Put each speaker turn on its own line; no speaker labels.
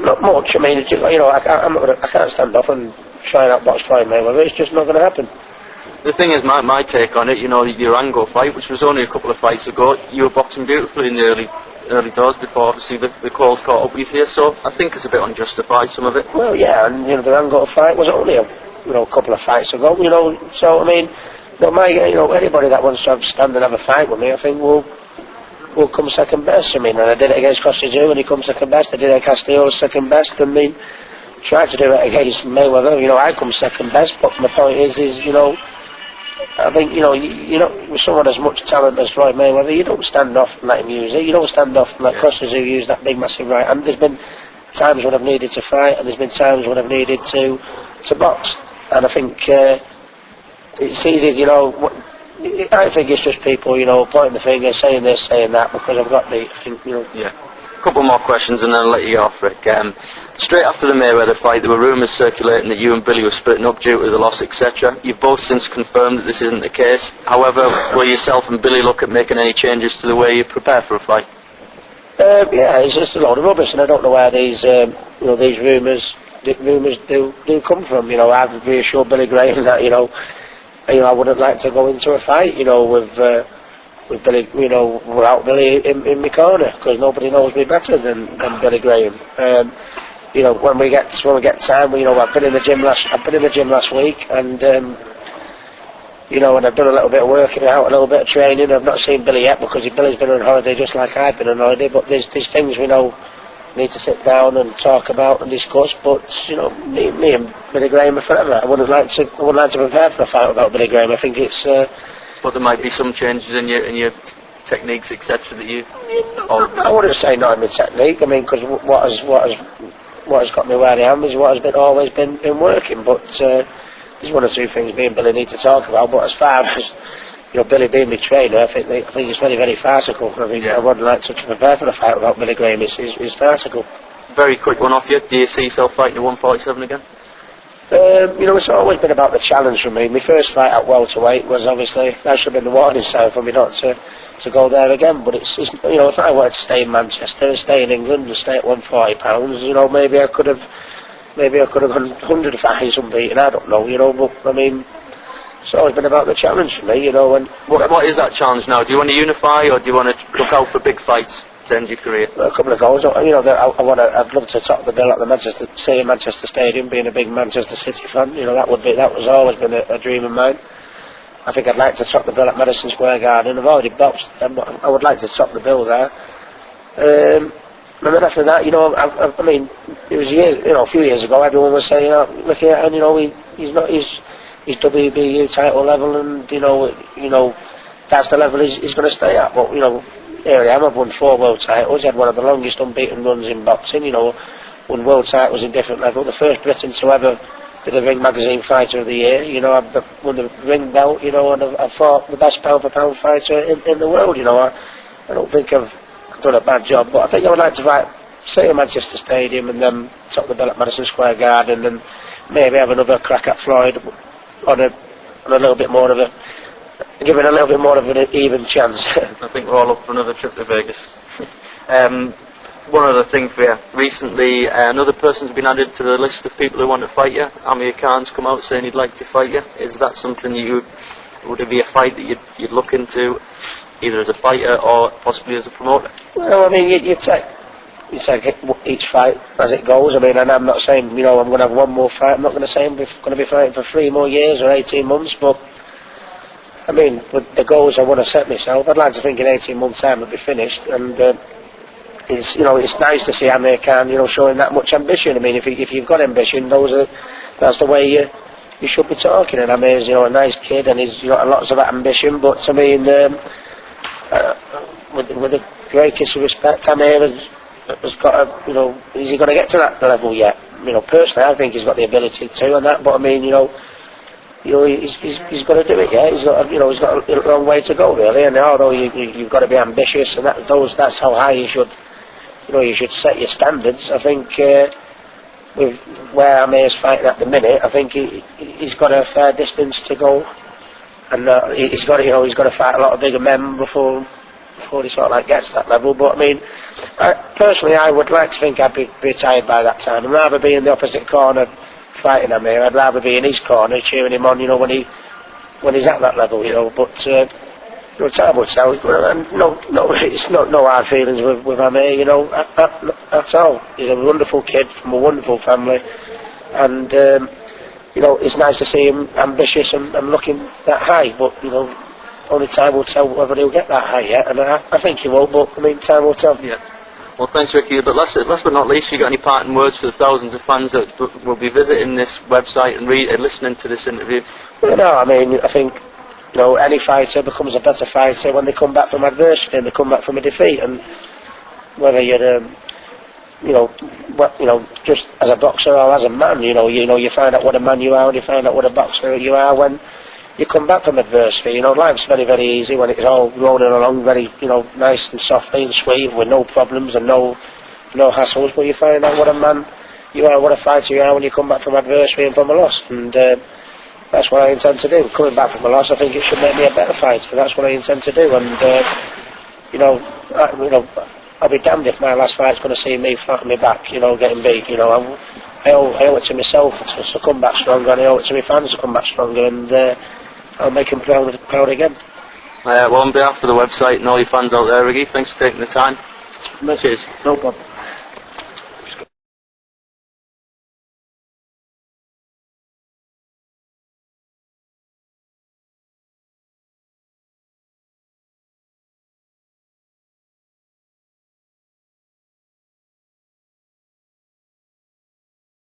Not much. I mean, I can't stand off and try and outbox Floyd Mayweather. It's just not going to happen.
The thing is, my take on it, your Angle fight, which was only a couple of fights ago, you were boxing beautifully in the early doors before obviously the calls caught up with you, so I think it's a bit unjustified, some of it.
Well, yeah, and the Angle fight was only a couple of fights ago, so I mean, anybody that wants to stand and have a fight with me, I think will come second best. I mean, and I did it against Costa and he comes second best. I did it against Castillo second best. I mean, tried to do it against Mayweather, I come second best, but my point is I think, with someone as much talent as Floyd Mayweather, you don't stand off and let him use it. You don't stand off and let Costa use that big, massive right hand. There's been times when I've needed to fight, and there's been times when I've needed to box. And I think it's easy, I think it's just people, pointing the finger, saying this, saying that, because I've got the,
Yeah. A couple more questions and then I'll let you off, Rick. Straight after the Mayweather fight, there were rumours circulating that you and Billy were splitting up due to the loss, etc. You've both since confirmed that this isn't the case. However, will yourself and Billy look at making any changes to the way you prepare for a fight?
Yeah, it's just a load of rubbish, and I don't know where these rumours do come from. I've reassured Billy Graham that I wouldn't like to go into a fight, with Billy, without Billy in my corner, because nobody knows me better than Billy Graham. When we get time, I've been in the gym last week, and and I've done a little bit of working out, a little bit of training. I've not seen Billy yet because Billy's been on holiday just like I've been on holiday. But there's things we need to sit down and talk about and discuss. But me and Billy Graham are forever. I wouldn't like to prepare for a fight without Billy Graham. I think it's.
But there might be some changes in your techniques, etc. that you.
I wouldn't say not in my technique. I mean, because what has got me where I am is what has always been working. But there's one or two things me and Billy need to talk about. But as far as Billy being my trainer, I think it's very, very farcical. I mean, I wouldn't like to prepare for a fight without Billy Graham. It's farcical.
Very quick one off you. Do you see yourself fighting at 147 again?
It's always been about the challenge for me. My first fight at welterweight was obviously, that should have been the warning sign for me not to go there again. But it's if I wanted to stay in Manchester and stay in England and stay at £140, maybe I could have gone 100 fights unbeaten. I don't know, but I mean, it's always been about the challenge for me, And
what is that challenge now? Do you want to unify, or do you want to look out for big fights to end your career?
A couple of goals. I'd love to top the bill at the Manchester Stadium, being a big Manchester City fan. That was always been a dream of mine. I think I'd like to top the bill at Madison Square Garden. I've already boxed. I would like to top the bill there. And then after that, I mean, it was a few years ago. Everyone was saying, looking at him, he's WBU title level, and that's the level he's going to stay at. But here I am, I've won 4 world titles, I had one of the longest unbeaten runs in boxing, won world titles in different levels, the first Briton to ever be the Ring Magazine Fighter of the Year, I've won the ring belt, and I've fought the best pound for pound fighter in the world, I don't think I've done a bad job, but I think I would like to fight, say at Manchester Stadium, and then top the bill at Madison Square Garden, and maybe have another crack at Floyd on a little bit more of a, giving a little bit more of an even chance.
I think we're all up for another trip to Vegas. One other thing for you. Recently, another person's been added to the list of people who want to fight you. Amir Khan's come out saying he'd like to fight you. Is that something would it be a fight that you'd look into, either as a fighter or possibly as a promoter?
Well, I mean, you take each fight as it goes. I mean, and I'm not saying, I'm going to have one more fight. I'm not going to say I'm going to be fighting for 3 more years or 18 months, but I mean, with the goals I want to set myself, I'd like to think in 18 months' time I'll be finished. And it's nice to see Amir Khan, showing that much ambition. I mean, if you've got ambition, that's the way you should be talking. And Amir's, a nice kid, and he's got lots of ambition. But I mean, with the greatest respect, Amir has got is he going to get to that level yet? Personally, I think he's got the ability to, and that. But I mean, he's got to do it. Yeah, he's got a long way to go, really. And although you've got to be ambitious, and that's how high you should set your standards. I think with where Amir's fighting at the minute, I think he's got a fair distance to go, and he's got to fight a lot of bigger men before he sort of like gets to that level. But I mean, personally, I would like to think I'd be retired by that time. I'd rather be in the opposite corner fighting Amir. I'd rather be in his corner cheering him on, you know, when he's at that level, you know. But you know, time will tell. And no, it's no hard feelings with Amir, you know, at all. He's a wonderful kid from a wonderful family, and you know, it's nice to see him ambitious and looking that high. But you know, only time will tell whether he'll get that high yet, and I think he will. But I mean, time will tell.
Yeah. Well, thanks, Ricky. But last but not least, you got any parting words for the thousands of fans that will be visiting this website and listening to this interview?
Well, no, I mean, I think, you know, any fighter becomes a better fighter when they come back from adversity and they come back from a defeat. And whether you're, you know, just as a boxer or as a man, you know, you find out what a man you are and you find out what a boxer you are when you come back from adversity. You know, life's very, very easy when it's all rolling along very, you know, nice and softly and sweet with no problems and no hassles. But you find out what a man you are, what a fighter you are when you come back from adversity and from a loss. And that's what I intend to do. Coming back from a loss, I think it should make me a better fighter. That's what I intend to do. And you know, I'll be damned if my last fight's going to see me flat on my back, you know, getting beat. You know, I owe it to myself to come back stronger, and I owe it to my fans to come back stronger, and I'll make them proud again.
Well, on behalf of the website and all your fans out there, Ricky, thanks for taking the time.
Cheers. No problem.